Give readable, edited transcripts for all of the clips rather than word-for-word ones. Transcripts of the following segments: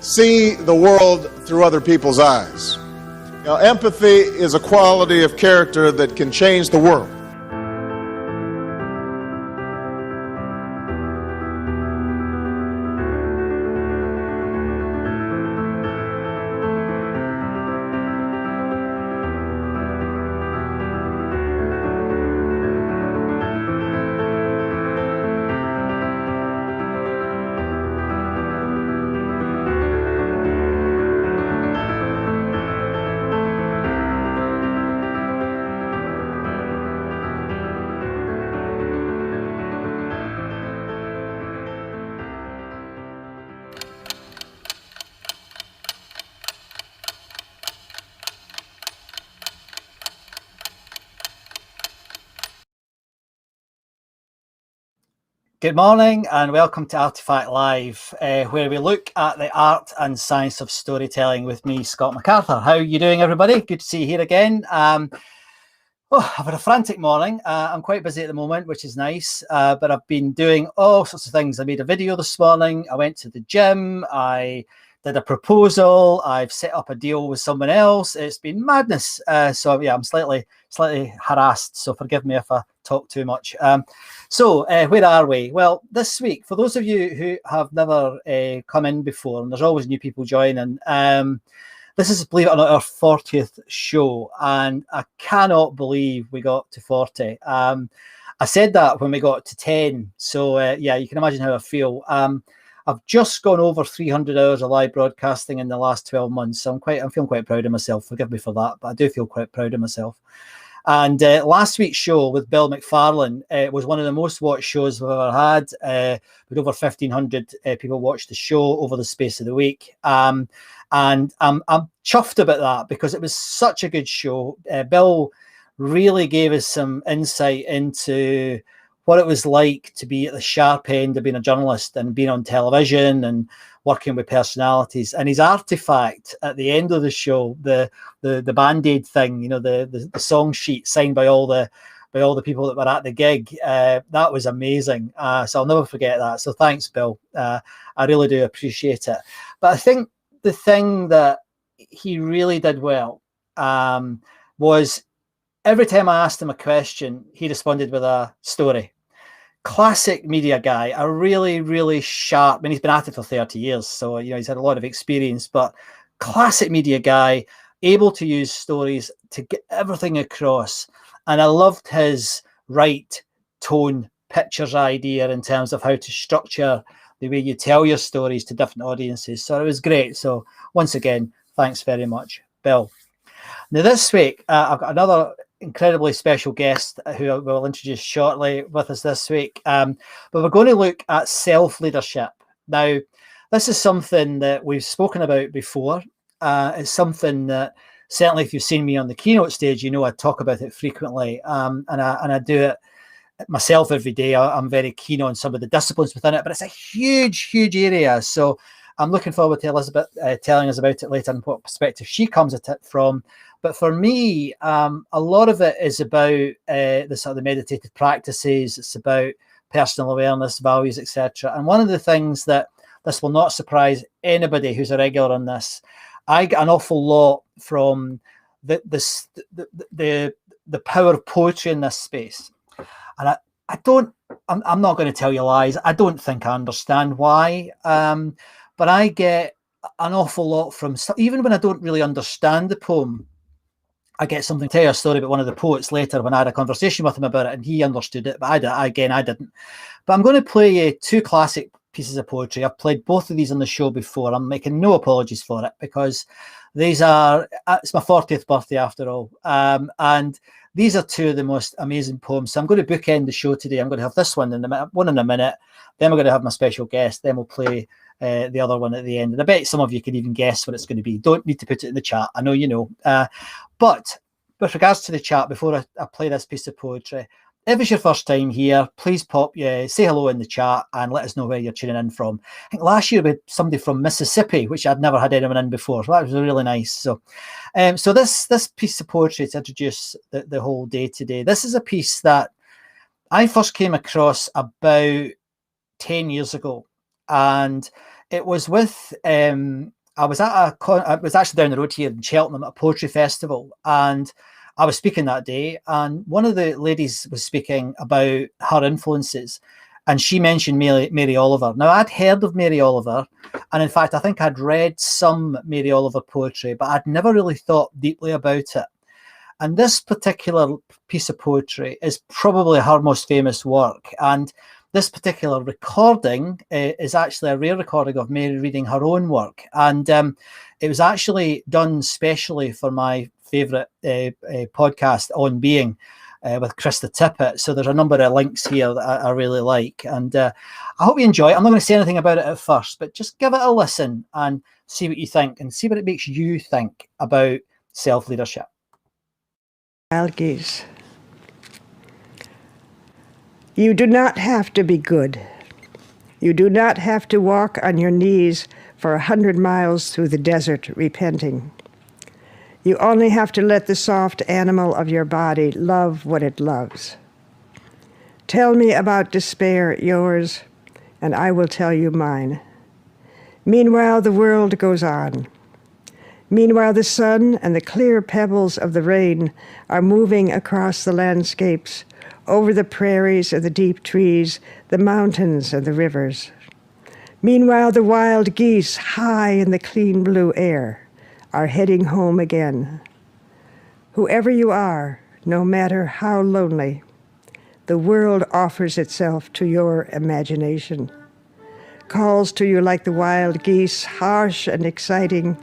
see the world through other people's eyes. Now, empathy is a quality of character that can change the world. Good morning and welcome to Artefact Live, where we look at the art and science of storytelling with me, Scott MacArthur. How are you doing, everybody? Good to see you here again. I've had a frantic morning. I'm quite busy at the moment, which is nice, but I've been doing all sorts of things. I made a video this morning. I went to the gym. I did a proposal. I've set up a deal with someone else. It's been madness. So yeah, I'm slightly harassed. So forgive me if I talk too much. So where are we? Well, this week, for those of you who have never come in before, and there's always new people joining, this is, believe it or not, our 40th show, and I cannot believe we got to 40. I said that when we got to 10, so yeah, you can imagine how I feel. I've just gone over 300 hours of live broadcasting in the last 12 months, so I'm feeling quite proud of myself. Forgive me for that, but I do feel quite proud of myself. And last week's show with Bill McFarlane was one of the most watched shows we've ever had. With over 1,500 people watched the show over the space of the week. And I'm chuffed about that because it was such a good show. Bill really gave us some insight into what it was like to be at the sharp end of being a journalist and being on television and working with personalities. And his artifact at the end of the show, the Band-Aid thing, you know, the song sheet signed by all the people that were at the gig, that was amazing. So I'll never forget that. So thanks, Bill. I really do appreciate it. But I think the thing that he really did well was every time I asked him a question, he responded with a story. Classic media guy, a really, really sharp, I mean, he's been at it for 30 years, so, you know, he's had a lot of experience, but classic media guy, able to use stories to get everything across. And I loved his right tone pictures idea in terms of how to structure the way you tell your stories to different audiences. So it was great. So once again, thanks very much, Bill. Now this week, I've got another incredibly special guest who I will introduce shortly with us this week. But we're going to look at self-leadership. Now, this is something that we've spoken about before. It's something that certainly if you've seen me on the keynote stage, you know I talk about it frequently. And I do it myself every day. I'm very keen on some of the disciplines within it, but it's a huge, huge area. So I'm looking forward to Elisabet telling us about it later and what perspective she comes at it from. But for me, a lot of it is about the sort of the meditative practices. It's about personal awareness, values, etc. And one of the things that this will not surprise anybody who's a regular on this, I get an awful lot from the power of poetry in this space. And I'm not going to tell you lies. I don't think I understand why. But I get an awful lot from, even when I don't really understand the poem, I get something to tell you a story about one of the poets later when I had a conversation with him about it and he understood it, but I didn't. But I'm going to play you two classic pieces of poetry. I've played both of these on the show before. I'm making no apologies for it because these are, it's my 40th birthday after all. And these are two of the most amazing poems. So I'm going to bookend the show today. I'm going to have this one in a minute. Then we're going to have my special guest. Then we'll play the other one at the end. And I bet some of you can even guess what it's going to be. Don't need to put it in the chat. I know you know. But with regards to the chat, before I play this piece of poetry, if it's your first time here, please say hello in the chat and let us know where you're tuning in from. I think last year we had somebody from Mississippi, which I'd never had anyone in before. So that was really nice. So this piece of poetry to introduce the whole day today. This is a piece that I first came across about 10 years ago. And it was with I was actually down the road here in Cheltenham at a poetry festival, and I was speaking that day, and one of the ladies was speaking about her influences, and she mentioned Mary Oliver. Now, I'd heard of Mary Oliver, and in fact, I think I'd read some Mary Oliver poetry, but I'd never really thought deeply about it. And this particular piece of poetry is probably her most famous work. And this particular recording is actually a rare recording of Mary reading her own work. And it was actually done specially for my favourite podcast, On Being, with Krista Tippett. So there's a number of links here that I really like. And I hope you enjoy it. I'm not going to say anything about it at first, but just give it a listen and see what you think, and see what it makes you think about self-leadership. Wild geese. You do not have to be good. You do not have to walk on your knees for 100 miles through the desert repenting. You only have to let the soft animal of your body love what it loves. Tell me about despair, yours, and I will tell you mine. Meanwhile, the world goes on. Meanwhile, the sun and the clear pebbles of the rain are moving across the landscapes, over the prairies and the deep trees, the mountains and the rivers. Meanwhile, the wild geese, high in the clean blue air, are heading home again. Whoever you are, no matter how lonely, the world offers itself to your imagination, calls to you like the wild geese, harsh and exciting,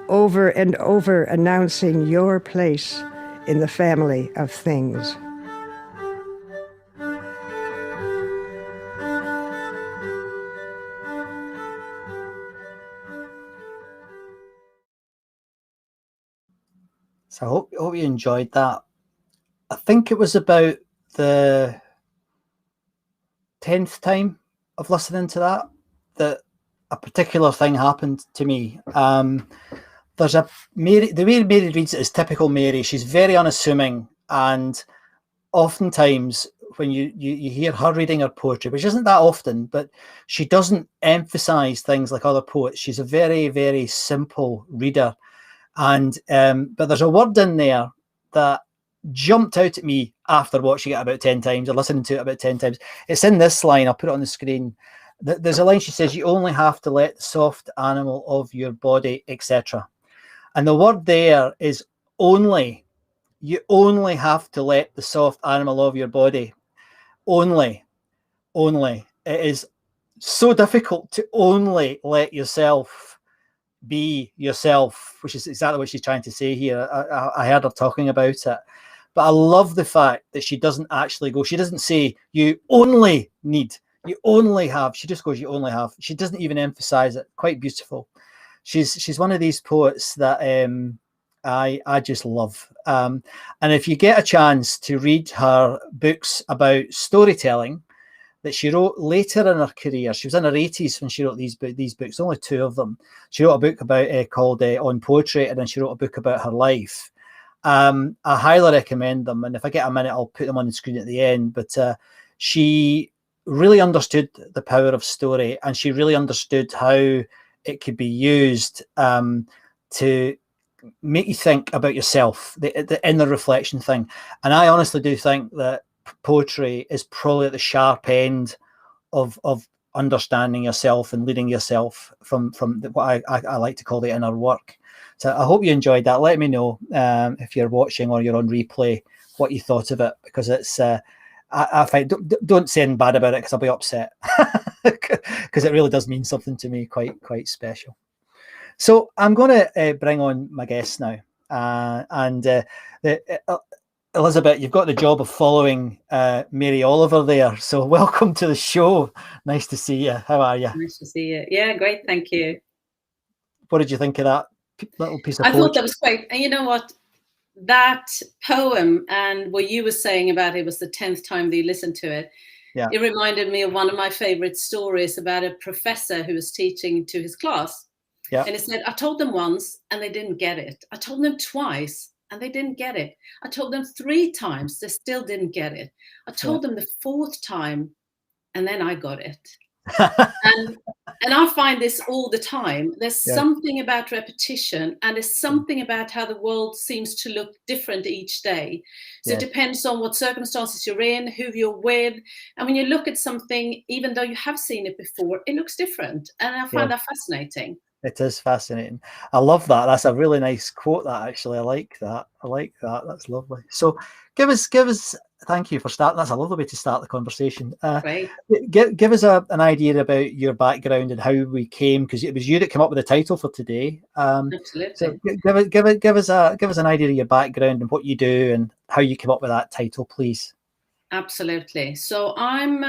over and over announcing your place in the family of things. So I hope you enjoyed that. I think it was about the 10th time of listening to that a particular thing happened to me. There's the way Mary reads it is typical Mary. She's very unassuming, and oftentimes when you hear her reading her poetry, which isn't that often, but she doesn't emphasize things like other poets. She's a very, very simple reader. And but there's a word in there that jumped out at me after watching it about 10 times or listening to it about 10 times. It's in this line. I'll put it on the screen. There's a line she says, you only have to let the soft animal of your body, etc. And the word there is only. You only have to let the soft animal of your body. Only. It is so difficult to only let yourself be yourself, which is exactly what she's trying to say here. I heard her talking about it, but I love the fact that she doesn't actually go, she doesn't say you only need, you only have, she just goes you only have. She doesn't even emphasize it. Quite beautiful. She's one of these poets that I just love, and if you get a chance to read her books about storytelling that she wrote later in her career. She was in her 80s when she wrote these books, only 2 of them. She wrote a book about called On Poetry, and then she wrote a book about her life. I highly recommend them, and if I get a minute, I'll put them on the screen at the end. But she really understood the power of story, and she really understood how it could be used to make you think about yourself, the inner reflection thing. And I honestly do think that poetry is probably at the sharp end of understanding yourself and leading yourself from what I like to call the inner work. So I hope you enjoyed that. Let me know if you're watching or you're on replay what you thought of it, because it's I find don't say anything bad about it, because I'll be upset, because it really does mean something to me, quite special. So I'm going to bring on my guests now, Elisabet, you've got the job of following Mary Oliver there. So welcome to the show. Nice to see you. How are you? Nice to see you. Yeah, great. Thank you. What did you think of that little piece of poetry? I thought that was great. And you know what? That poem and what you were saying about it was the 10th time that you listened to it. Yeah. It reminded me of one of my favorite stories about a professor who was teaching to his class. Yeah. And he said, I told them once and they didn't get it. I told them twice and they didn't get it. I told them 3 times, they still didn't get it. I told them the 4th time, and then I got it. And And I find this all the time. There's something about repetition, and there's something about how the world seems to look different each day. So it depends on what circumstances you're in, who you're with. And when you look at something, even though you have seen it before, it looks different. And I find that fascinating. It is fascinating. I love that. That's a really nice quote, that actually. I like that. That's lovely. So give us, thank you for starting. That's a lovely way to start the conversation. Right. Give us an idea about your background and how we came, because it was you that came up with the title for today. Absolutely. So give us an idea of your background and what you do and how you came up with that title, please. Absolutely. So I'm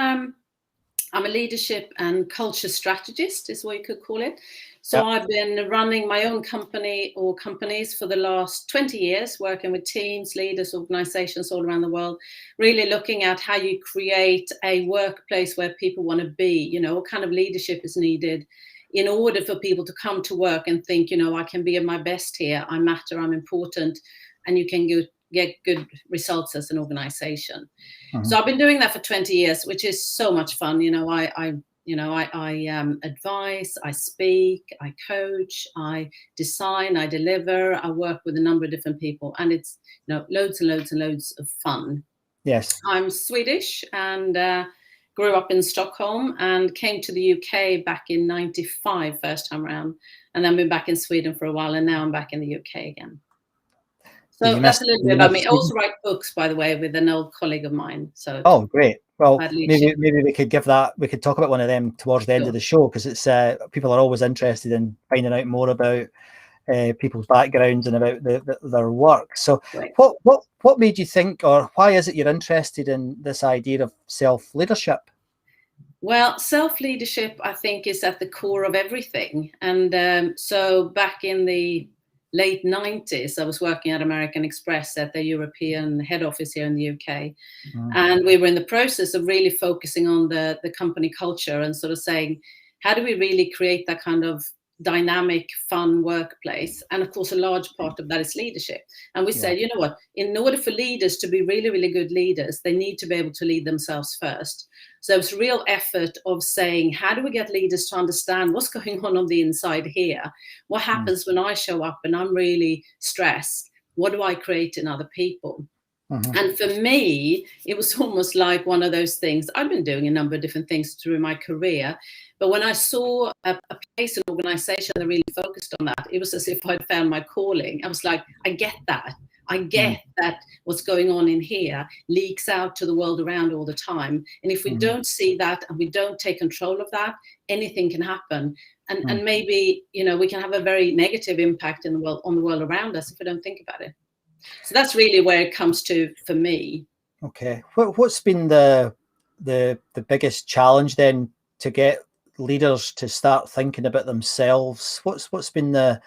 a leadership and culture strategist, is what you could call it. So I've been running my own company or companies for the last 20 years, working with teams, leaders, organizations all around the world, really looking at how you create a workplace where people want to be, you know, what kind of leadership is needed in order for people to come to work and think, you know, I can be at my best here, I matter, I'm important, and you can get good results as an organization. So I've been doing that for 20 years, which is so much fun. You know, I advise, I speak, I coach, I design, I deliver, I work with a number of different people, and it's, you know, loads and loads and loads of fun. Yes. I'm Swedish and grew up in Stockholm and came to the UK back in '95 first time around, and then been back in Sweden for a while, and now I'm back in the UK again. So that's a little bit about me. I also write books, by the way, with an old colleague of mine. So great. Well, maybe we could give that. We could talk about one of them towards the end of the show, because it's people are always interested in finding out more about people's backgrounds and about their work. So, what made you think, or why is it you're interested in this idea of self-leadership? Well, self-leadership, I think, is at the core of everything. And so back in the late 90s, I was working at American Express at the European head office here in the UK. And we were in the process of really focusing on the company culture and sort of saying, how do we really create that kind of dynamic, fun workplace? And of course, a large part of that is leadership. And we said, you know what, in order for leaders to be really, really good leaders, they need to be able to lead themselves first. So it was a real effort of saying, how do we get leaders to understand what's going on the inside here? What happens when I show up and I'm really stressed? What do I create in other people? And for me, it was almost like one of those things. I've been doing a number of different things through my career, but when I saw a place, an organization that really focused on that, it was as if I'd found my calling. I was like, I get that. I get that what's going on in here leaks out to the world around all the time. And if we don't see that and we don't take control of that, anything can happen. And maybe, you know, we can have a very negative impact in the world, on the world around us, if we don't think about it. So that's really where it comes to for me. Okay. What's been the biggest challenge then to get leaders to start thinking about themselves? What's been the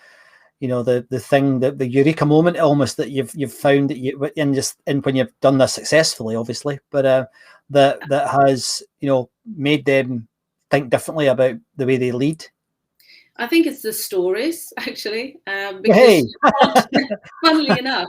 thing, the eureka moment almost that you've found that you in when you've done this successfully, obviously, but that has, you know, made them think differently about the way they lead? I think it's the stories, actually, because funnily enough,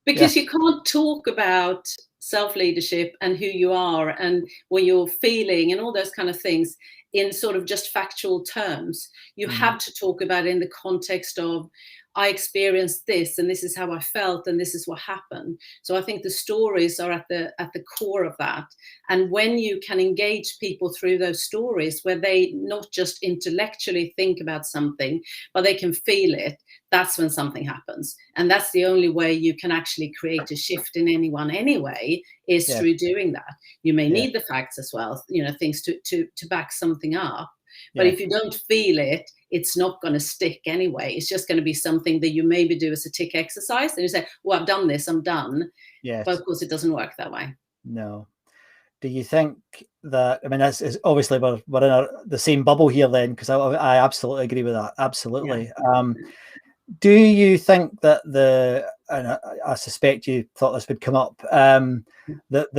because you can't talk about self-leadership and who you are and what you're feeling and all those kind of things in sort of just factual terms. You have to talk about it in the context of, I experienced this and this is how I felt and this is what happened. So I think the stories are at the core of that. And when you can engage people through those stories where they not just intellectually think about something, but they can feel it, that's when something happens. And that's the only way you can actually create a shift in anyone anyway, is through doing that. You may need the facts as well, you know, things to back something up. But if you don't feel it, it's not going to stick anyway. It's just going to be something that you maybe do as a tick exercise. And you say, well, I've done this, I'm done. Yes. But of course, it doesn't work that way. No. Do you think that, I mean, that's obviously we're in the same bubble here then, because I absolutely agree with that. Absolutely. Yeah. Do you think that and I suspect you thought this would come up, that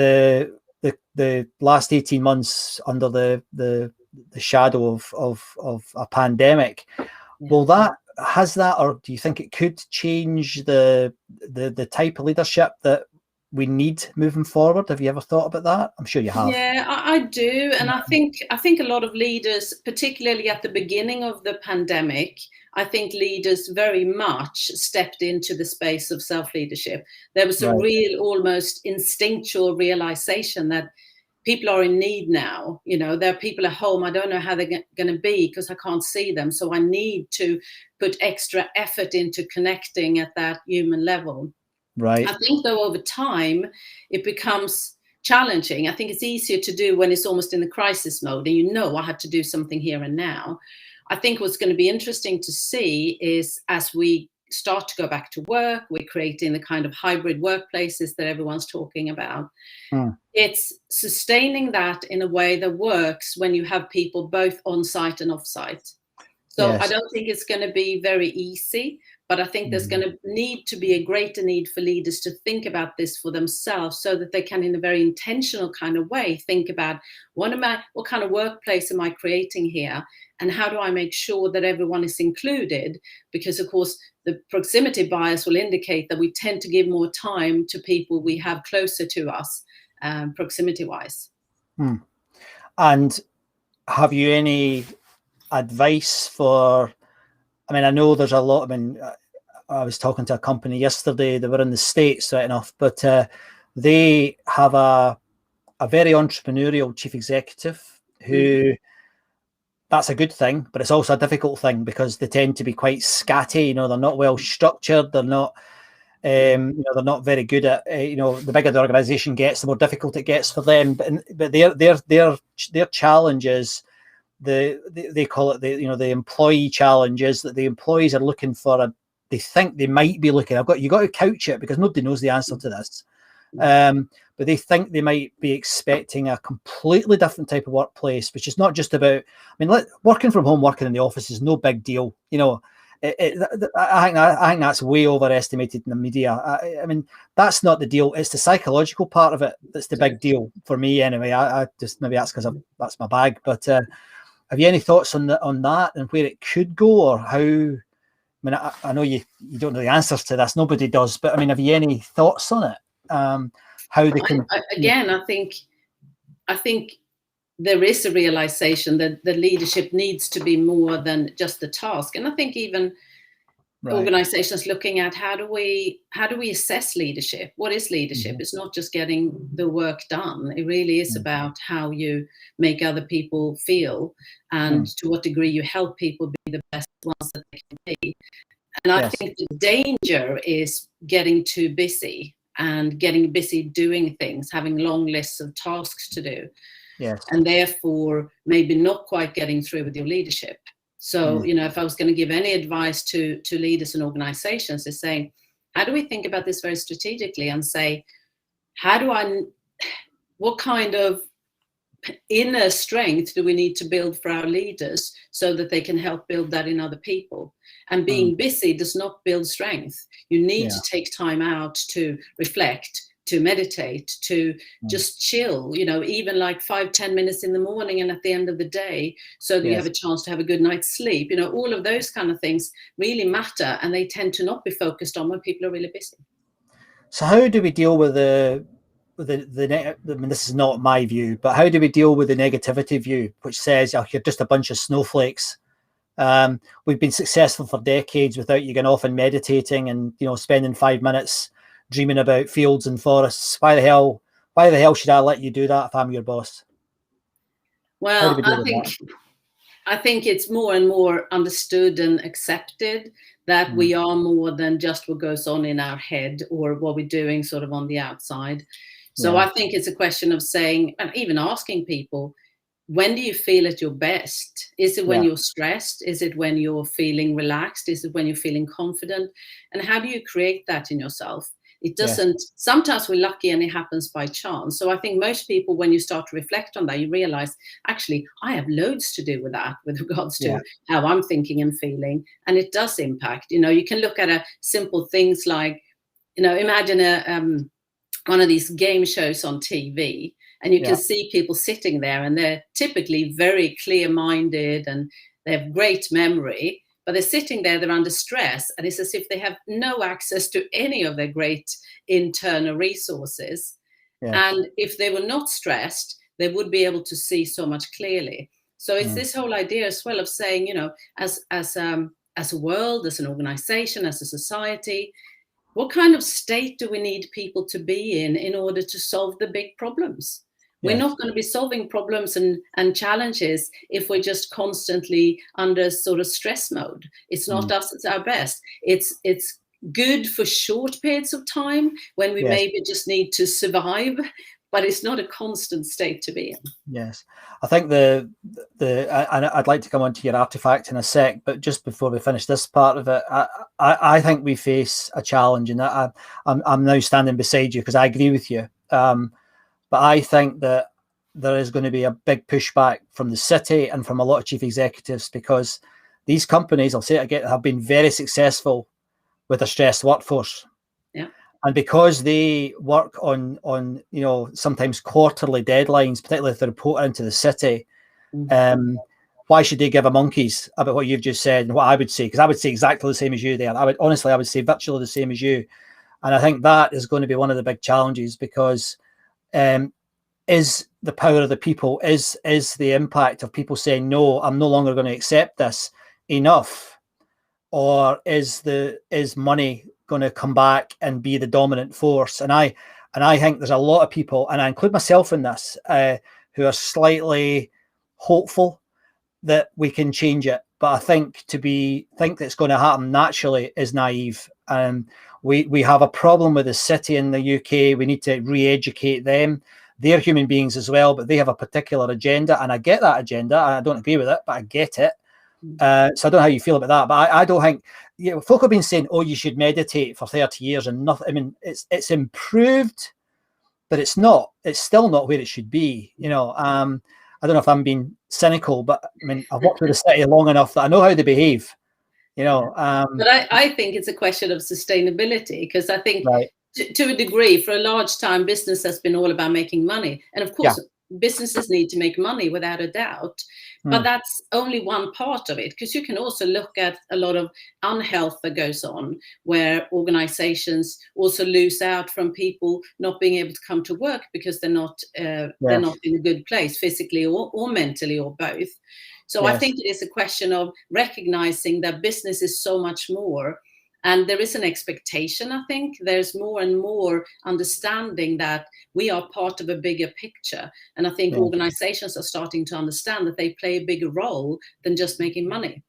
the last 18 months under the shadow of a pandemic, has that, or do you think it could change the type of leadership that we need moving forward? Have you ever thought about that? I'm sure you have. Yeah, I do. And I think a lot of leaders, particularly at the beginning of the pandemic, I think leaders very much stepped into the space of self-leadership. There was a real, almost instinctual realization that people are in need now. You know, there are people at home, I don't know how they're going to be because I can't see them. So I need to put extra effort into connecting at that human level. Right. I think, though, over time, it becomes challenging. I think it's easier to do when it's almost in the crisis mode and you know I have to do something here and now. I think what's going to be interesting to see is as we start to go back to work, we're creating the kind of hybrid workplaces that everyone's talking about. It's sustaining that in a way that works when you have people both on site and off site. So I don't think it's going to be very easy, but I think there's going to need to be a greater need for leaders to think about this for themselves so that they can, in a very intentional kind of way, think about what kind of workplace am I creating here? And how do I make sure that everyone is included? Because, of course, the proximity bias will indicate that we tend to give more time to people we have closer to us, proximity-wise. And have you any advice for, I mean, I know there's a lot, I mean, I was talking to a company yesterday, they were in the States, right enough, but they have a very entrepreneurial chief executive who, that's a good thing, but it's also a difficult thing because they tend to be quite scatty, you know, they're not well structured, they're not, you know, they're not very good at, you know, the bigger the organization gets, the more difficult it gets for them. But their challenge is they call it the employee challenges, that the employees are looking for they think they might be looking. You got to couch it because nobody knows the answer to this. But they think they might be expecting a completely different type of workplace, which is not just about, I mean, working from home, working in the office is no big deal. You know, I think that's way overestimated in the media. I mean, that's not the deal. It's the psychological part of it that's the big deal for me anyway. I just, maybe that's because that's my bag. But have you any thoughts on that and where it could go, or how? I mean, I know you don't know the answers to this. Nobody does. But I mean, have you any thoughts on it? How they can? I think there is a realization that the leadership needs to be more than just the task, and I think even organizations looking at how do we assess leadership? What is leadership? It's not just getting the work done. It really is about how you make other people feel and to what degree you help people be the best ones that they can be. And I think the danger is getting too busy and getting busy doing things, having long lists of tasks to do. And therefore maybe not quite getting through with your leadership. So, you know, if I was going to give any advice to leaders and organizations, is saying, how do we think about this very strategically and say, what kind of inner strength do we need to build for our leaders so that they can help build that in other people? And being busy does not build strength. You need to take time out to reflect, to meditate, to just chill, you know, even like 5-10 minutes in the morning and at the end of the day, so that you have a chance to have a good night's sleep. You know, all of those kind of things really matter, and they tend to not be focused on when people are really busy. So how do we deal with I mean, this is not my view, but how do we deal with the negativity view, which says, oh, you're just a bunch of snowflakes? We've been successful for decades without you going off and meditating and, you know, spending 5 minutes dreaming about fields and forests. Why the hell should I let you do that if I'm your boss? Well, I think it's more and more understood and accepted that we are more than just what goes on in our head or what we're doing sort of on the outside. So I think it's a question of saying, and even asking people, when do you feel at your best? Is it when you're stressed? Is it when you're feeling relaxed? Is it when you're feeling confident? And how do you create that in yourself? It doesn't, sometimes we're lucky and it happens by chance. So I think most people, when you start to reflect on that, you realize, actually, I have loads to do with that, with regards to how I'm thinking and feeling. And it does impact, you know, you can look at simple things like, you know, imagine one of these game shows on TV, and you can see people sitting there and they're typically very clear-minded and they have great memory. but they're sitting there, they're under stress, and it's as if they have no access to any of their great internal resources. Yeah. And if they were not stressed, they would be able to see so much clearly. So it's this whole idea as well of saying, you know, as a world, as an organization, as a society, what kind of state do we need people to be in order to solve the big problems? We're not going to be solving problems and challenges if we're just constantly under sort of stress mode. It's not us at our best. It's good for short periods of time when we maybe just need to survive, but it's not a constant state to be in. Yes, I think I'd like to come on to your artifact in a sec, but just before we finish this part of it, I think we face a challenge, and I'm now standing beside you because I agree with you. But I think that there is going to be a big pushback from the city and from a lot of chief executives, because these companies, I'll say it again, have been very successful with a stressed workforce. Yeah. And because they work on you know, sometimes quarterly deadlines, particularly if they report into the city, why should they give a monkeys about what you've just said and what I would say? Because I would say exactly the same as you there. I would say virtually the same as you. And I think that is going to be one of the big challenges, because is the power of the people, is the impact of people saying, no, I'm no longer going to accept this enough? Or is money going to come back and be the dominant force? And I think there's a lot of people, and I include myself in this, who are slightly hopeful that we can change it. But I think that it's going to happen naturally is naive. We have a problem with the city in the UK. We need to re-educate them. They're human beings as well, but they have a particular agenda, and I get that agenda. I don't agree with it, but I get it. So I don't know how you feel about that, but I don't think, you know, folk have been saying, oh, you should meditate for 30 years and nothing. I mean, it's improved, but it's still not where it should be. You know, I don't know if I'm being cynical, but I mean, I've worked with the city long enough that I know how they behave, you know. But I think it's a question of sustainability, because I think to a degree, for a large time, business has been all about making money. And of course, businesses need to make money without a doubt. But that's only one part of it, because you can also look at a lot of unhealth that goes on, where organizations also lose out from people not being able to come to work because they're not in a good place physically or mentally, or both. So I think it is a question of recognizing that business is so much more. And there is an expectation, I think. There's more and more understanding that we are part of a bigger picture. And I think organizations are starting to understand that they play a bigger role than just making money.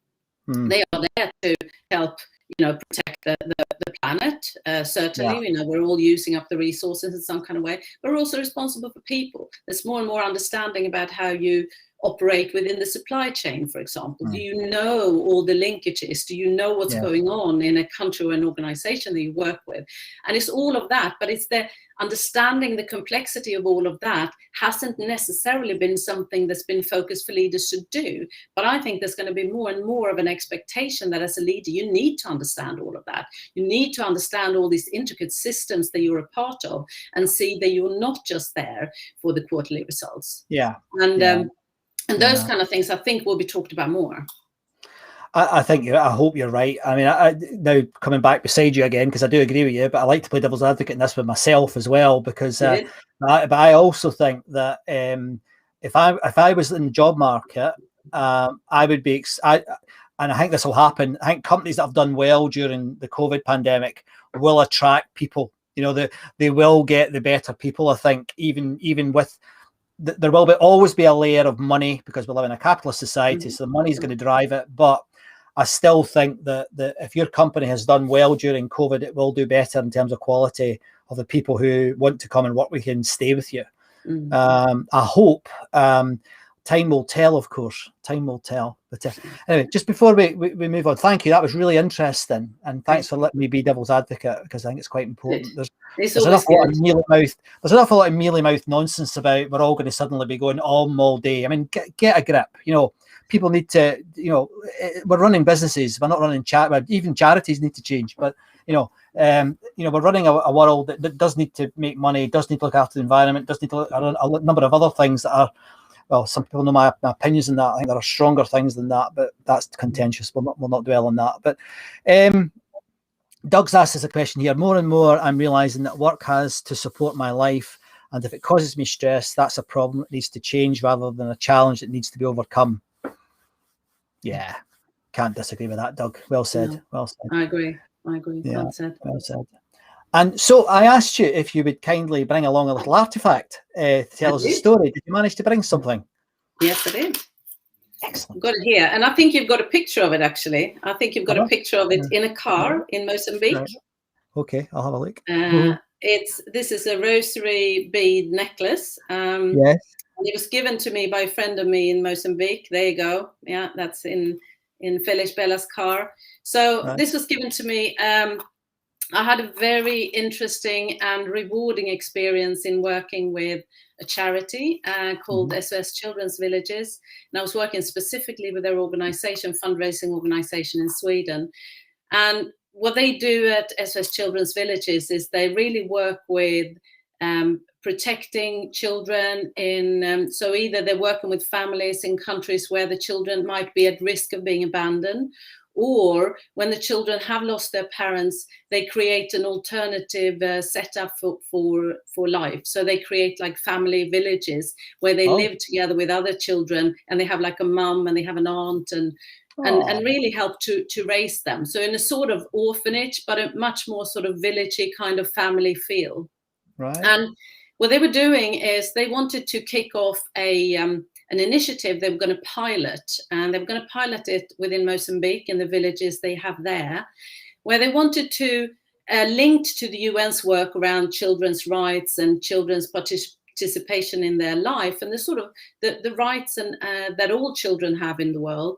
They are there to help, you know, protect the planet. Certainly, you know, we're all using up the resources in some kind of way. But we're also responsible for people. There's more and more understanding about how you operate within the supply chain, for example. Do you know all the linkages? Do you know what's going on in a country or an organization that you work with? And it's all of that, but it's the understanding the complexity of all of that hasn't necessarily been something that's been focused for leaders to do. But I think there's going to be more and more of an expectation that as a leader, you need to understand all of that. You need to understand all these intricate systems that you're a part of, and see that you're not just there for the quarterly results. And those kind of things, I think, will be talked about more. I hope you're right. I mean, now coming back beside you again, because I do agree with you, but I like to play devil's advocate in this with myself as well, because but I also think that if I was in the job market, I would be, and I think this will happen. I think companies that have done well during the COVID pandemic will attract people. You know, they will get the better people. I think even with there will always be a layer of money, because we live in a capitalist society, so the money is going to drive it. But I still think that if your company has done well during COVID, it will do better in terms of quality of the people who want to come and work with you and stay with you. I hope. Time will tell, of course. Time will tell. But anyway, just before we move on, thank you. That was really interesting, and thanks for letting me be devil's advocate, because I think it's quite important. There's an awful lot of mealy-mouthed nonsense about we're all going to suddenly be going all day. I mean, get a grip. You know, people need to. You know, we're running businesses. We're not running even charities need to change. But we're running a world that does need to make money, does need to look after the environment, does need to look at a number of other things that well, some people know my opinions on that. I think there are stronger things than that, but that's contentious. We'll not dwell on that. But Doug's asked us a question here. More and more, I'm realizing that work has to support my life. And if it causes me stress, that's a problem that needs to change rather than a challenge that needs to be overcome. Yeah, can't disagree with that, Doug. Well said. No, well said. I agree. Yeah, Well said. Well said. And so I asked you if you would kindly bring along a little artifact to tell us a story. Did you manage to bring something? Yes, I did. Excellent. I've got it here. And I think you've got a picture of it, actually. I think you've got a picture of it in a car in Mozambique. Right. Okay, I'll have a look. This is a rosary bead necklace. Yes. It was given to me by a friend of me in Mozambique. There you go. Yeah, that's in Feliz Bella's car. So this was given to me. I had a very interesting and rewarding experience in working with a charity called SOS Children's Villages. And I was working specifically with their organization, fundraising organization in Sweden. And what they do at SOS Children's Villages is they really work with protecting children in, so either they're working with families in countries where the children might be at risk of being abandoned, or when the children have lost their parents, they create an alternative setup for life. So they create like family villages where they live together with other children, and they have like a mum and they have an aunt and really help to raise them. So in a sort of orphanage, but a much more sort of villagey kind of family feel. Right. And what they were doing is they wanted to kick off an initiative they were going to pilot, and they were going to pilot it within Mozambique in the villages they have there, where they wanted to link to the UN's work around children's rights and children's participation in their life and the sort of the rights and that all children have in the world.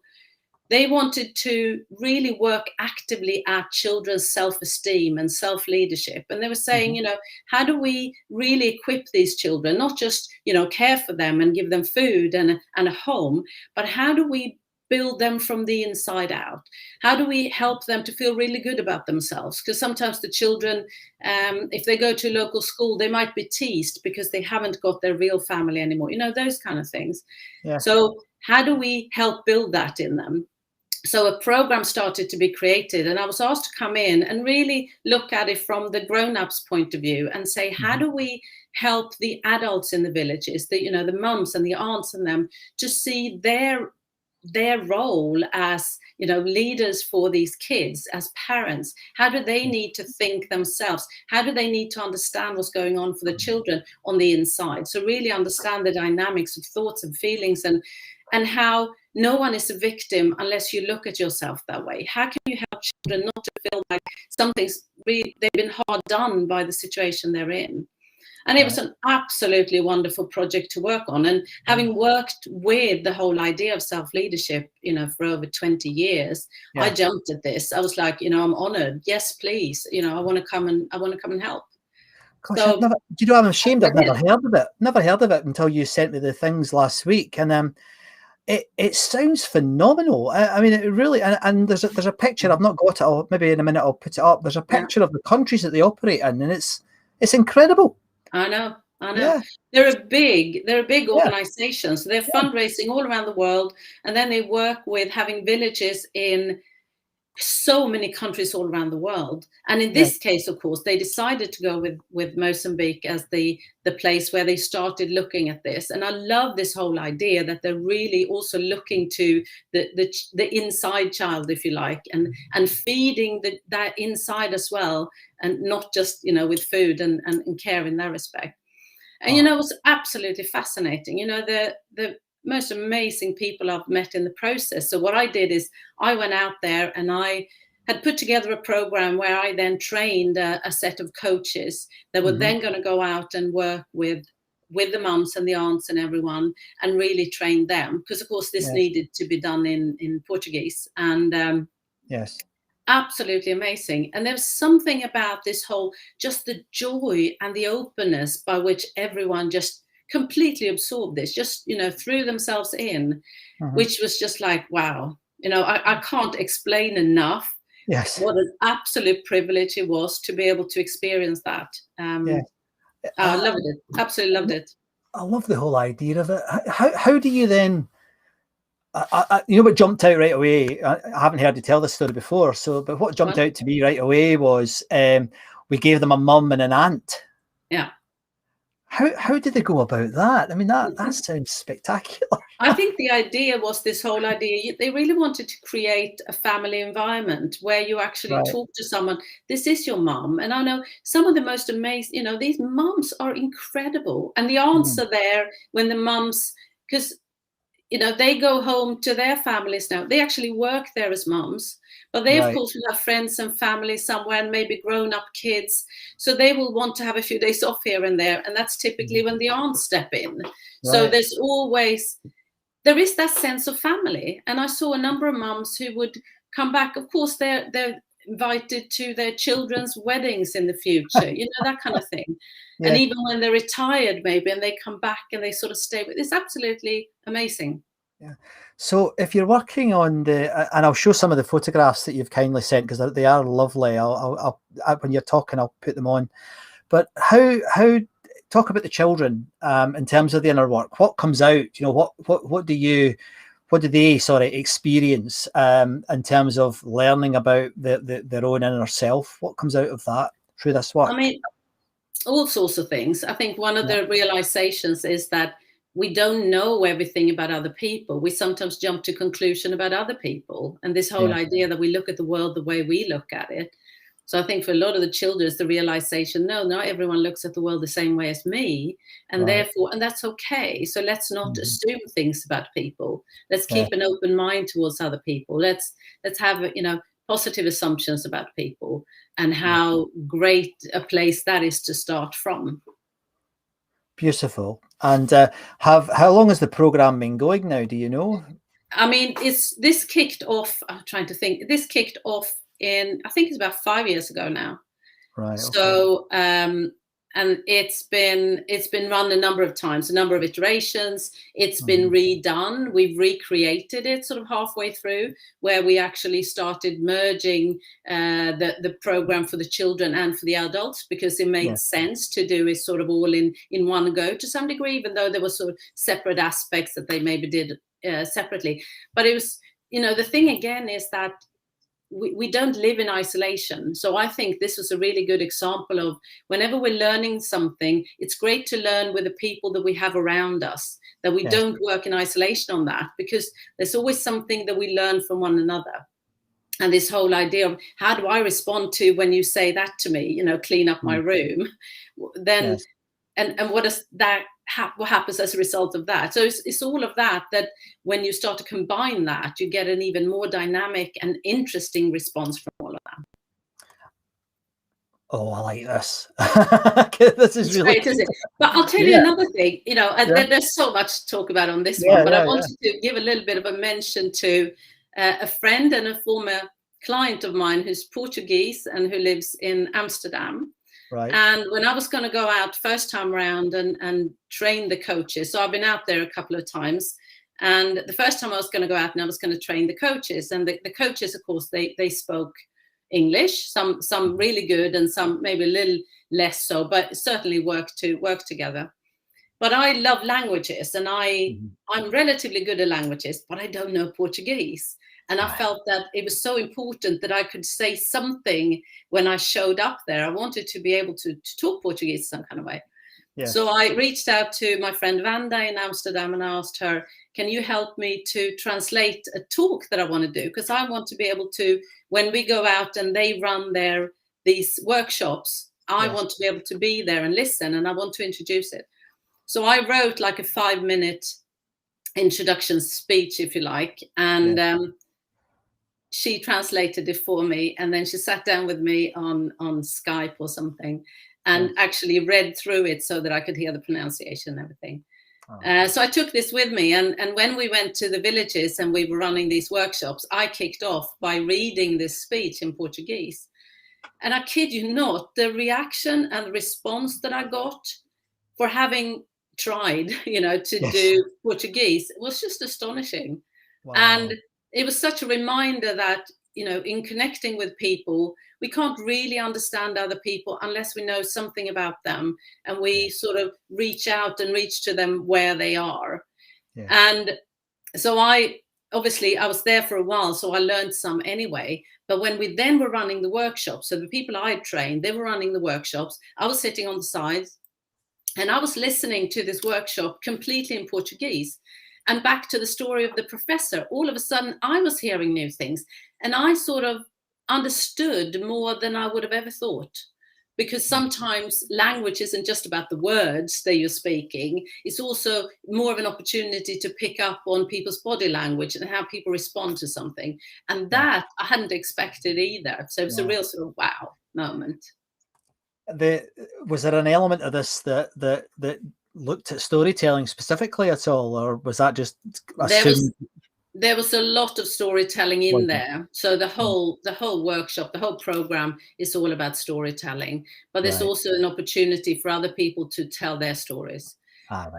They wanted to really work actively at children's self-esteem and self-leadership. And they were saying, how do we really equip these children, not just, care for them and give them food and a home, but how do we build them from the inside out? How do we help them to feel really good about themselves? Because sometimes the children, if they go to a local school, they might be teased because they haven't got their real family anymore, those kind of things. Yeah. So how do we help build that in them? So a program started to be created, and I was asked to come in and really look at it from the grown-ups' point of view and say, how do we help the adults in the villages, the mums and the aunts and them, to see their role as leaders for these kids, as parents? How do they need to think themselves? How do they need to understand what's going on for the children on the inside? So really understand the dynamics of thoughts and feelings, and how no one is a victim unless you look at yourself that way. How can you help children not to feel like something's really, they've been hard done by the situation they're in? And it was an absolutely wonderful project to work on. And having worked with the whole idea of self-leadership, for over 20 years, I jumped at this. I was like, I'm honored. Yes, please. I want to come and help. Gosh, so, I'm ashamed I've never heard of it. Never heard of it until you sent me the things last week. And it sounds phenomenal. I mean, it really, and there's a picture. I've not got it. Maybe in a minute I'll put it up. There's a picture of the countries that they operate in, and it's incredible. I know. Yeah. They're a big organization. So they're fundraising all around the world, and then they work with having villages in so many countries all around the world. And in this case, of course, they decided to go with Mozambique as the place where they started looking at this. And I love this whole idea that they're really also looking to the inside child, if you like, and feeding that inside as well, and not just with food and care in that respect. And it was absolutely fascinating. The most amazing people I've met in the process. So what I did is I went out there and I had put together a program where I then trained a set of coaches that were then going to go out and work with the mums and the aunts and everyone and really train them. Because of course this needed to be done in Portuguese. And absolutely amazing. And there's something about this whole, just the joy and the openness by which everyone just completely absorbed this, just threw themselves in, which was just like, wow, I can't explain enough what an absolute privilege it was to be able to experience that. I loved it, absolutely loved it. I love the whole idea of it. How do you then, you know, what jumped out right away, I haven't heard you tell this story before, but what jumped out to me right away was we gave them a mum and an aunt. Yeah. How did they go about that? I mean, that sounds spectacular. I think the idea was this whole idea. They really wanted to create a family environment where you actually talk to someone. This is your mum. And I know some of the most amazing, you know, these mums are incredible. And the aunts are there when the mums, because, you know, they go home to their families now. They actually work there as mums. But they, of course, will have friends and family somewhere and maybe grown-up kids. So they will want to have a few days off here and there. And that's typically when the aunts step in. So there's always, there is that sense of family. And I saw a number of mums who would come back. Of course, they're invited to their children's weddings in the future, you know, that kind of thing. And even when they're retired, maybe, and they come back and they sort of stay with, it's absolutely amazing. Yeah. So if you're working on and I'll show some of the photographs that you've kindly sent because they are lovely. I'll when you're talking, I'll put them on. But how talk about the children in terms of the inner work? What comes out? You know, what do they experience in terms of learning about their own inner self? What comes out of that through this work? I mean, all sorts of things. I think one of the realizations is that we don't know everything about other people. We sometimes jump to conclusion about other people. And this whole idea that we look at the world the way we look at it. So I think for a lot of the children, it's the realization, no, not everyone looks at the world the same way as me. And therefore, and that's okay. So let's not assume things about people. Let's keep an open mind towards other people. Let's have, you know, positive assumptions about people and how great a place that is to start from. Beautiful. And how long has the program been going now? Do you know? I mean, this kicked off. I'm trying to think. This kicked off in, I think it's about 5 years ago now. Right. So and it's been run a number of times, a number of iterations. It's been redone. We've recreated it sort of halfway through, where we actually started merging the program for the children and for the adults, because it made sense to do it sort of all in one go to some degree, even though there were sort of separate aspects that they maybe did separately. But it was, you know, the thing again is that we don't live in isolation. So I think this was a really good example of whenever we're learning something, it's great to learn with the people that we have around us, that we don't work in isolation on that, because there's always something that we learn from one another. And this whole idea of how do I respond to when you say that to me, you know, clean up my room, then, and what does that what happens as a result of that? So it's all of that when you start to combine that, you get an even more dynamic and interesting response from all of that. Oh, I like this. This is really great, isn't it? But I'll tell you another thing, you know, there's so much to talk about on this one, but I wanted to give a little bit of a mention to a friend and a former client of mine who's Portuguese and who lives in Amsterdam. Right. And when I was going to go out first time around and train the coaches, so I've been out there a couple of times, and the first time I was going to go out and I was going to train the coaches, and the coaches, of course, they spoke English, some really good and some maybe a little less so, but certainly work together. But I love languages, and I'm relatively good at languages, but I don't know Portuguese. And I felt that it was so important that I could say something when I showed up there. I wanted to be able to talk Portuguese some kind of way. Yes. So I reached out to my friend Vanda in Amsterdam and I asked her, can you help me to translate a talk that I want to do? Because I want to be able to, when we go out and they run these workshops, I want to be able to be there and listen, and I want to introduce it. So I wrote like a 5-minute introduction speech, if you like, and she translated it for me, and then she sat down with me on Skype or something and actually read through it so that I could hear the pronunciation and everything. So I took this with me, and when we went to the villages and we were running these workshops, I kicked off by reading this speech in Portuguese. And I kid you not, the reaction and the response that I got for having tried, you know, to do Portuguese was just astonishing. Wow. And it was such a reminder that you know, in connecting with people, we can't really understand other people unless we know something about them, and we sort of reach out and reach to them where they are. Yeah. And so I was there for a while, so I learned some anyway. But when we then were running the workshops, so the people I trained, they were running the workshops. I was sitting on the sides and I was listening to this workshop completely in Portuguese. And back to the story of the professor, all of a sudden I was hearing new things, and I sort of understood more than I would have ever thought. Because sometimes language isn't just about the words that you're speaking. It's also more of an opportunity to pick up on people's body language and how people respond to something. And that I hadn't expected either. So it was a real sort of wow moment. Was there an element of this that looked at storytelling specifically at all, or was that just assumed? There was a lot of storytelling in there. So the whole workshop, the whole program is all about storytelling. But there's also an opportunity for other people to tell their stories.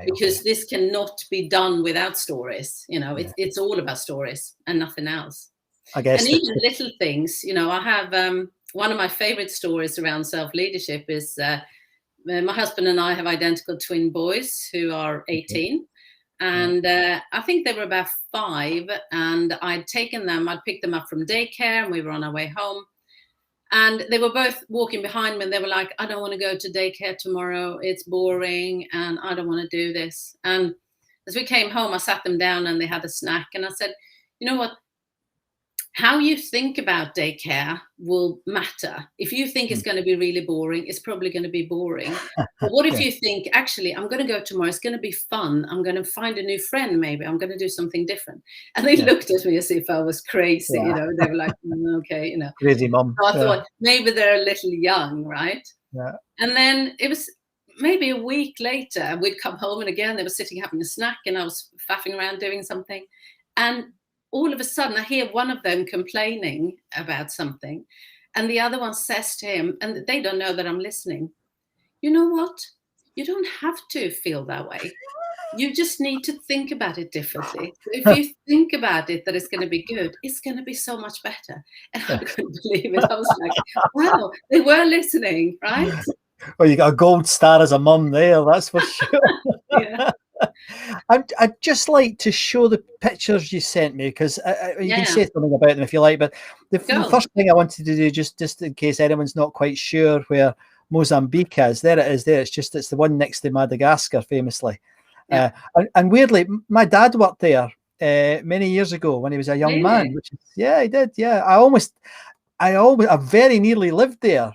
Because this cannot be done without stories. You know, it's all about stories and nothing else. I guess. And even little things, you know, I have one of my favorite stories around self-leadership is my husband and I have identical twin boys who are 18. And I think they were about 5, and I'd picked them up from daycare, and we were on our way home. And they were both walking behind me, and they were like, I don't want to go to daycare tomorrow. It's boring, and I don't want to do this. And as we came home, I sat them down, and they had a snack. And I said, you know what? How you think about daycare will matter. If you think it's going to be really boring, it's probably going to be boring. But what if you think, actually, I'm going to go tomorrow, it's going to be fun, I'm going to find a new friend, maybe I'm going to do something different. And they looked at me as if I was crazy, you know, they were like, okay, you know. Crazy mom. So I thought, maybe they're a little young, right? Yeah. And then it was maybe a week later, we'd come home, and again, they were sitting having a snack, and I was faffing around doing something. And all of a sudden, I hear one of them complaining about something, and the other one says to him, and they don't know that I'm listening, you know what? You don't have to feel that way. You just need to think about it differently. If you think about it that it's going to be good, it's going to be so much better. And I couldn't believe it. I was like, wow, they were listening, right? Well, you got a gold star as a mum there, that's for sure. Yeah. I'd just like to show the pictures you sent me, because you can say something about them if you like, but the first thing I wanted to do, just in case anyone's not quite sure where Mozambique is, there it is there. It's the one next to Madagascar, famously. Yeah. And weirdly, my dad worked there many years ago when he was a young man. Which is, he did. Yeah, I very nearly lived there.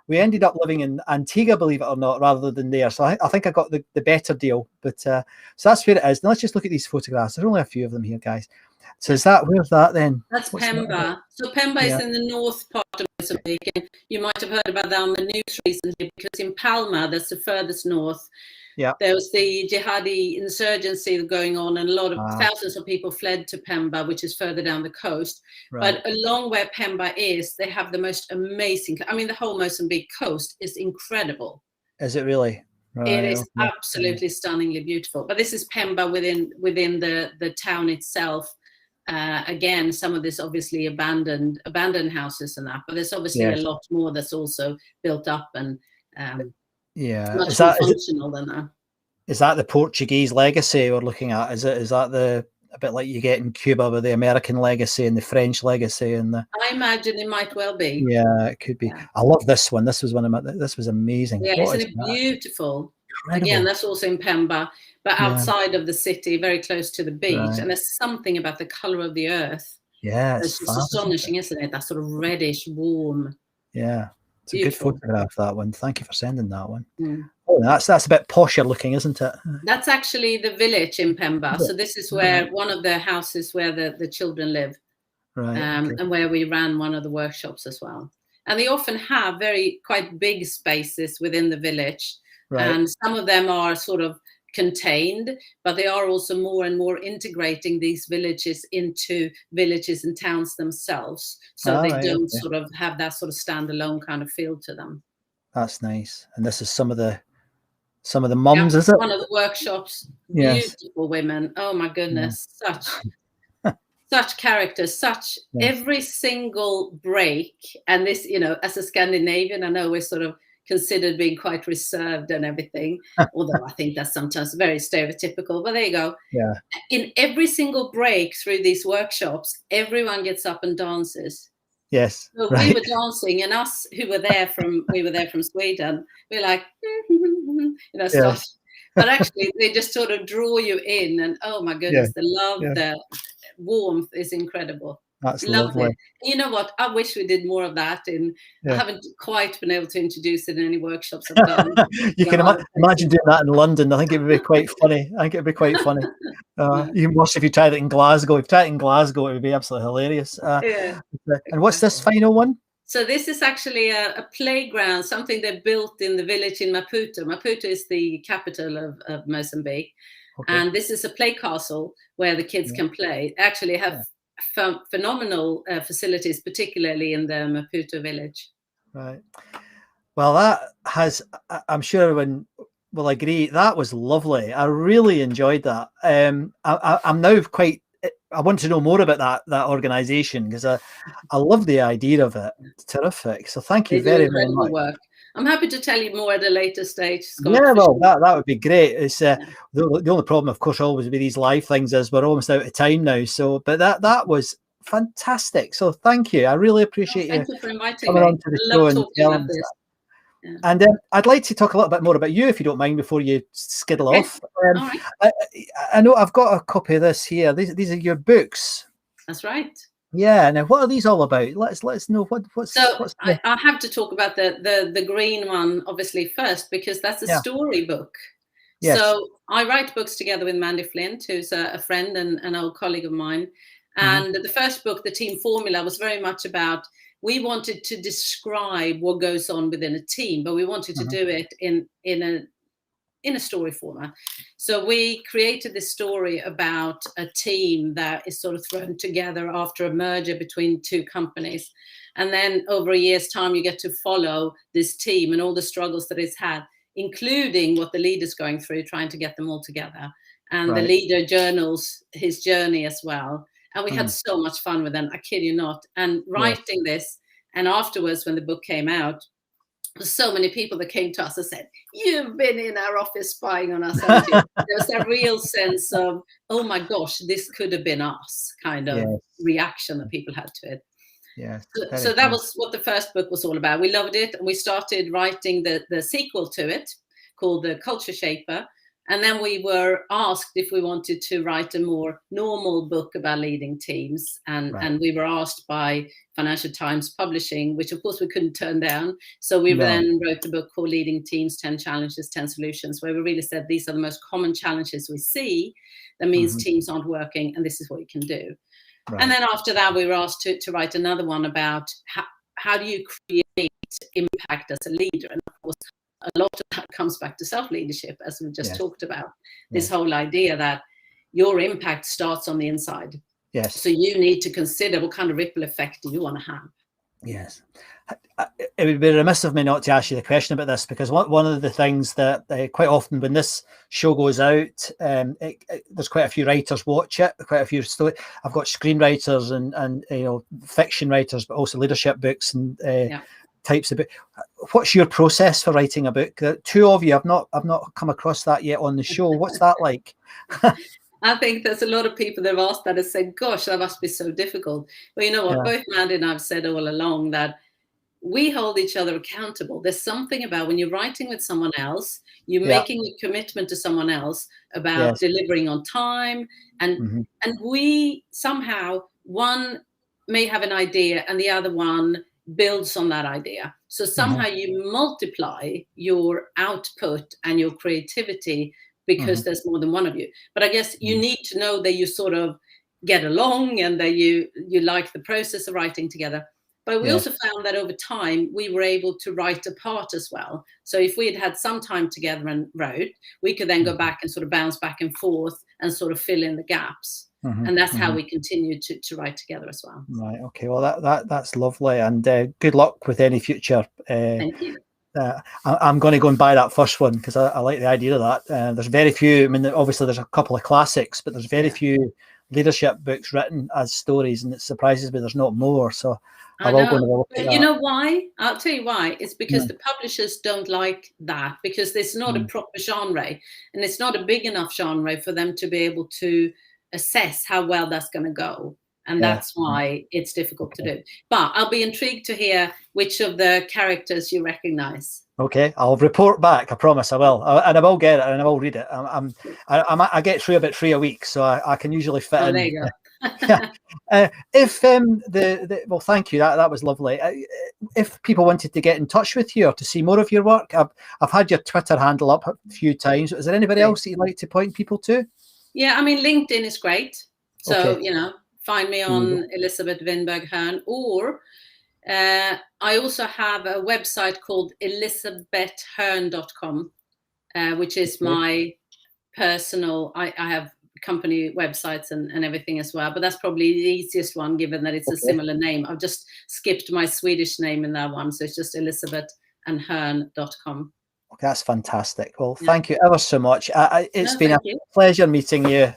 We ended up living in Antigua, believe it or not, rather than there. So I think I got the better deal. But so that's where it is. Now let's just look at these photographs. There's only a few of them here, guys. So where's that then? That's Pemba. So Pemba is in the north part of Mozambique. And you might have heard about that on the news recently, because in Palma, that's the furthest north. Yeah. There was the jihadi insurgency going on, and a lot of thousands of people fled to Pemba, which is further down the coast. Right. But along where Pemba is, they have the most amazing, I mean, the whole Mozambique coast is incredible. Is it really? Right. It is absolutely stunningly beautiful. But this is Pemba within the town itself. Again, some of this obviously abandoned houses and that, but there's obviously a lot more that's also built up and much more functional than that. Is that the Portuguese legacy we're looking at? Is that a bit like you get in Cuba with the American legacy and the French legacy and the? I imagine it might well be. Yeah, it could be. Yeah. I love this one. This was this was amazing. Yeah, isn't it beautiful? Incredible. Again, that's also in Pemba, but outside of the city, very close to the beach. Right. And there's something about the color of the earth. Yeah, it's just astonishing, isn't it? That sort of reddish, warm. Yeah, it's beautiful. A good photograph, that one. Thank you for sending that one. Mm. Oh, that's a bit posher looking, isn't it? That's actually the village in Pemba. So this is where one of the houses where the children live, right? And where we ran one of the workshops as well. And they often have quite big spaces within the village. Right. And some of them are sort of contained, but they are also more and more integrating these villages into villages and towns themselves. So they don't sort of have that sort of standalone kind of feel to them. That's nice. And this is some of the mums, is it? One of the workshops. Beautiful women. Oh my goodness. Such such characters, such every single break. And this, you know, as a Scandinavian, I know we're sort of considered being quite reserved and everything, although I think that's sometimes very stereotypical, but there you go. Yeah. In every single break through these workshops, everyone gets up and dances. Yes. So we were dancing, and us who were there from Sweden, we were like, you know, stuff. But actually they just sort of draw you in, and oh my goodness, the love, the warmth is incredible. That's Love lovely. it. You know what? I wish we did more of that. I haven't quite been able to introduce it in any workshops I've done. You can imagine doing that in London. I think it would be quite funny. You can watch if you tried it in Glasgow. If you tried it in Glasgow, it would be absolutely hilarious. And what's this final one? So this is actually a playground, something they built in the village in Maputo. Maputo is the capital of Mozambique. Okay. And this is a play castle where the kids can play. Actually have phenomenal facilities, particularly in the Maputo village. Right. Well, that has, I'm sure everyone will agree, that was lovely. I really enjoyed that. I'm now I want to know more about that organization, because I love the idea of it. It's terrific. So thank you very much. Work. I'm happy to tell you more at a later stage, Scott. Yeah, well, that would be great. It's the only problem, of course, always with these live things is we're almost out of time now. So, but that was fantastic. So thank you. I really appreciate you. Thank you for inviting coming me. on to the show and telling us that. Yeah. And I'd like to talk a little bit more about you, if you don't mind, before you skiddle off. Right. I know I've got a copy of this here. These are your books. That's right. Yeah. Now, what are these all about? Let us know what's. I have to talk about the green one, obviously, first, because that's a story book. Yes. So I write books together with Mandy Flint, who's a friend and an old colleague of mine. And the first book, The Team Formula, was very much about, we wanted to describe what goes on within a team, but we wanted to do it in a story format. So we created this story about a team that is sort of thrown together after a merger between two companies. And then over a year's time, you get to follow this team and all the struggles that it's had, including what the leader's going through, trying to get them all together. And the leader journals his journey as well. And we had so much fun with them, I kid you not. And writing this, and afterwards when the book came out, so many people that came to us and said, "You've been in our office spying on us, haven't you?" There was a real sense of, oh my gosh, this could have been us, kind of reaction that people had to it. Yeah. So that was what the first book was all about. We loved it, and we started writing the sequel to it called The Culture Shaper. And then we were asked if we wanted to write a more normal book about leading teams. And we were asked by Financial Times Publishing, which of course we couldn't turn down. So we then wrote a book called Leading Teams, 10 Challenges, 10 Solutions, where we really said these are the most common challenges we see. That means teams aren't working, and this is what you can do. Right. And then after that, we were asked to write another one about how do you create impact as a leader? And of course, a lot of that comes back to self-leadership, as we just talked about. This whole idea that your impact starts on the inside. Yes. So you need to consider what kind of ripple effect do you want to have. Yes. It would be remiss of me not to ask you the question about this, because one of the things that quite often when this show goes out, there's quite a few writers watch it, quite a few stories. I've got screenwriters and fiction writers, but also leadership books and types of book. What's your process for writing a book? Two of you, I've not come across that yet on the show. What's that like? I think there's a lot of people that have asked that and said, gosh, that must be so difficult. But you know what, both Mandy and I have said all along that we hold each other accountable. There's something about when you're writing with someone else, you're making a commitment to someone else about delivering on time. And we somehow, one may have an idea and the other one builds on that idea. So somehow you multiply your output and your creativity because there's more than one of you. But I guess you need to know that you sort of get along and that you like the process of writing together. But we also found that over time, we were able to write apart as well. So if we had some time together and wrote, we could then go back and sort of bounce back and forth and sort of fill in the gaps. And that's how we continue to write together as well. Right. Okay. Well, that's lovely. And good luck with any future. Thank you. I'm going to go and buy that first one because I like the idea of that. There's very few. I mean, obviously there's a couple of classics, but there's very few leadership books written as stories, and it surprises me there's not more. So I will know. go and have a look at But that. you know why? I'll tell you why. It's because the publishers don't like that, because it's not a proper genre, and it's not a big enough genre for them to be able to assess how well that's going to go. And that's why it's difficult to do. But I'll be intrigued to hear which of the characters you recognize. Okay, I'll report back. I promise I will, and I will get it, and I will read it. I get through about 3 a week, so I can usually fit in. There you go. If well, thank you. That was lovely. If people wanted to get in touch with you or to see more of your work, I've had your Twitter handle up a few times. Is there anybody else that you'd like to point people to? Yeah, I mean, LinkedIn is great. So you know, find me on Elisabet Vinberg Hearn, or I also have a website called elisabethhearn.com, which is my personal. I have company websites and everything as well, but that's probably the easiest one, given that it's a similar name. I've just skipped my Swedish name in that one, so it's just elisabethandhearn.com. Okay, that's fantastic. Well, thank you ever so much. It's been a pleasure meeting you.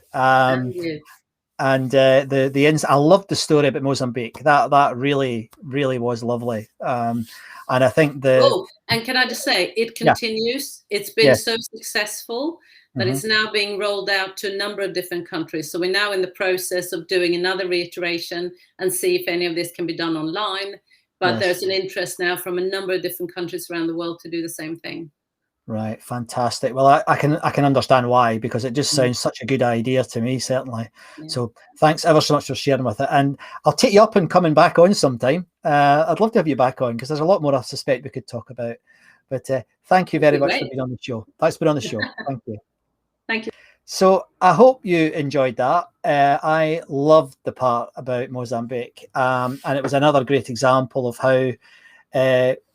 And I loved the story about Mozambique. That really was lovely. And I think and can I just say, it continues. It's been so successful that it's now being rolled out to a number of different countries. So we're now in the process of doing another reiteration and see if any of this can be done online. But there's an interest now from a number of different countries around the world to do the same thing. Right, fantastic. Well, I can understand why, because it just sounds such a good idea to me, certainly. So thanks ever so much for sharing with it, and I'll take you up and coming back on sometime. I'd love to have you back on, because there's a lot more I suspect we could talk about. But thank you very much for being on the show. Thanks for being on the show. Thank you. Thank you. So I hope you enjoyed that. I loved the part about Mozambique, and it was another great example of how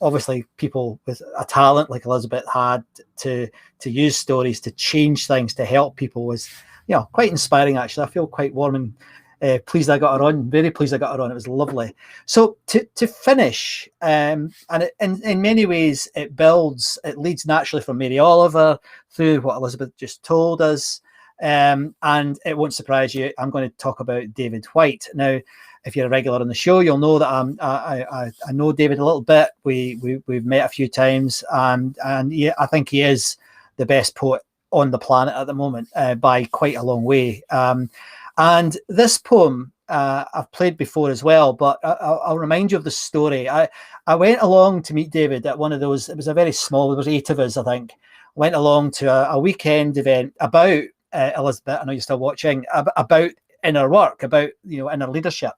obviously people with a talent like Elisabet had to use stories to change things, to help people, was, you know, quite inspiring. Actually, I feel quite warm and pleased I got her on. Very pleased I got her on. It was lovely. So to finish, and in many ways it leads naturally from Mary Oliver through what Elisabet just told us, and it won't surprise you, I'm going to talk about David Whyte. Now, if you're a regular on the show, you'll know that I know David a little bit. We've met a few times, and I think he is the best poet on the planet at the moment, by quite a long way. And this poem I've played before as well, but I'll remind you of the story. I went along to meet David at one of those. It was a very small. There was 8 of us, I think. Went along to a weekend event about Elisabet. I know you're still watching, about inner work, about, you know, inner leadership.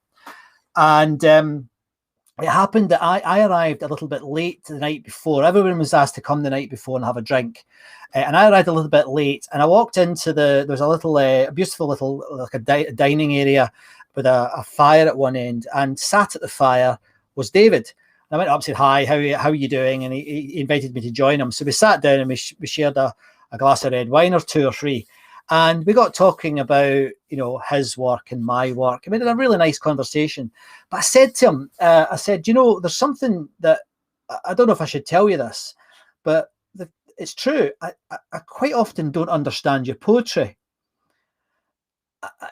And it happened that I arrived a little bit late the night before. Everyone was asked to come the night before and have a drink. And I arrived a little bit late, and I walked into there's a little, a beautiful little, like a dining area with a fire at one end, and sat at the fire was David. And I went up and said, "Hi, how are you doing?" And he invited me to join him. So we sat down and we shared a glass of red wine, or 2 or 3. And we got talking about, you know, his work and my work. I mean, it was a really nice conversation. But I said to him, I said, you know, there's something that I don't know if I should tell you this, but it's true. I quite often don't understand your poetry.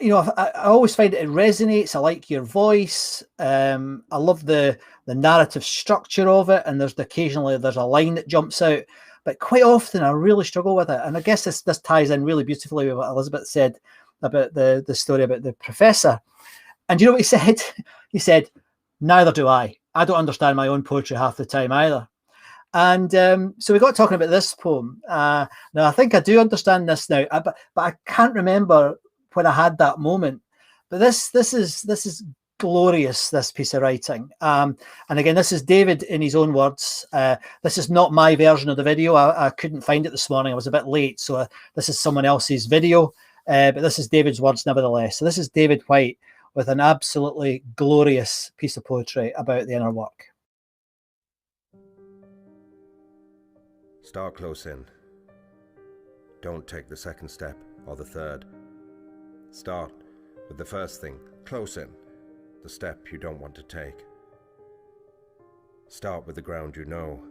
You know, I always find it resonates. I like your voice. I love the narrative structure of it. And occasionally there's a line that jumps out. But quite often I really struggle with it. And I guess this ties in really beautifully with what Elisabet said about the story about the professor. And you know what he said? He said, "Neither do I. I don't understand my own poetry half the time either." And so we got talking about this poem. Now, I think I do understand this now, but I can't remember when I had that moment. But this is glorious, this piece of writing. And again, this is David in his own words. This is not my version of the video. I couldn't find it this morning. I was a bit late. So this is someone else's video, but this is David's words nevertheless. So this is David Whyte with an absolutely glorious piece of poetry about the inner work. Start close in. Don't take the second step or the third. Start with the first thing, close in. The step you don't want to take. Start with the ground you know,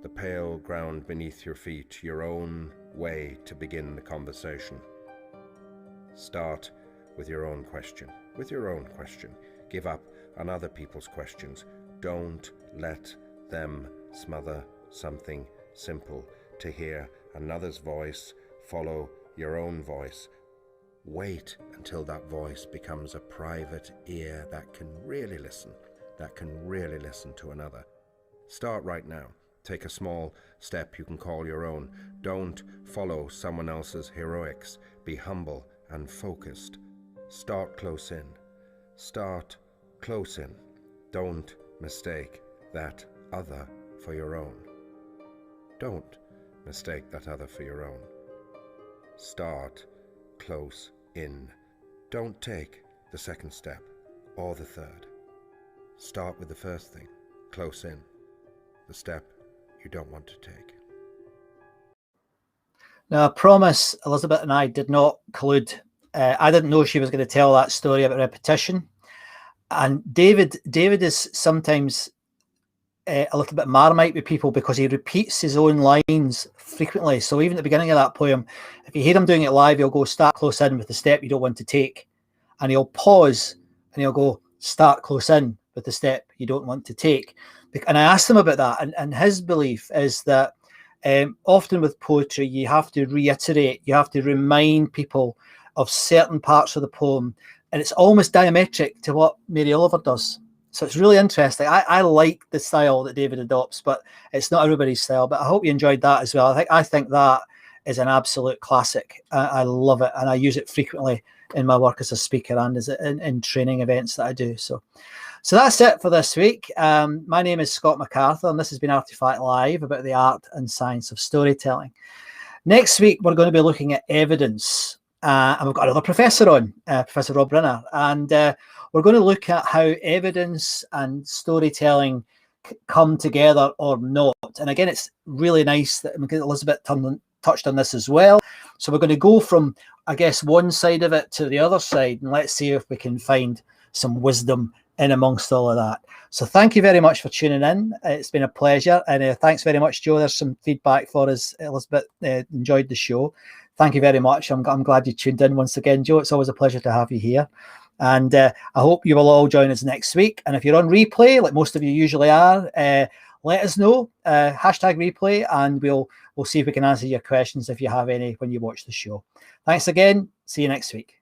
the pale ground beneath your feet, your own way to begin the conversation. Start with your own question. With your own question. Give up on other people's questions. Don't let them smother something simple. To hear another's voice, follow your own voice. Wait until that voice becomes a private ear that can really listen, to another. Start right now. Take a small step you can call your own. Don't follow someone else's heroics. Be humble and focused. Start close in. Start close in. Don't mistake that other for your own. Don't mistake that other for your own. Start close in. Don't take the second step or the third. Start with the first thing, close in, the step you don't want to take. Now, I promise Elisabet and I did not collude. I didn't know she was going to tell that story about repetition. And David is sometimes a little bit Marmite with people because he repeats his own lines frequently. So even at the beginning of that poem, if you hear him doing it live, he'll go start close in with the step you don't want to take. And he'll pause and he'll go start close in with the step you don't want to take. And I asked him about that. And his belief is that often with poetry, you have to reiterate, you have to remind people of certain parts of the poem. And it's almost diametric to what Mary Oliver does. So it's really interesting. I like the style that David adopts, but it's not everybody's style. But I hope you enjoyed that as well. I think that is an absolute classic. I love it, and I use it frequently in my work as a speaker and as in training events that I do. So that's it for this week. My name is Scott MacArthur, and this has been Artefact Live about the art and science of storytelling. Next week, we're going to be looking at evidence. And we've got another professor on, Professor Rob Brenner, and we're going to look at how evidence and storytelling come together or not. And again, it's really nice that Elisabet touched on this as well. So we're going to go from, I guess, one side of it to the other side, and let's see if we can find some wisdom in amongst all of that. So thank you very much for tuning in. It's been a pleasure, and thanks very much, Joe. There's some feedback for us. Elisabet enjoyed the show. Thank you very much. I'm glad you tuned in once again, Joe. It's always a pleasure to have you here. And I hope you will all join us next week. And if you're on replay, like most of you usually are, let us know, hashtag replay, and we'll see if we can answer your questions if you have any when you watch the show. Thanks again. See you next week.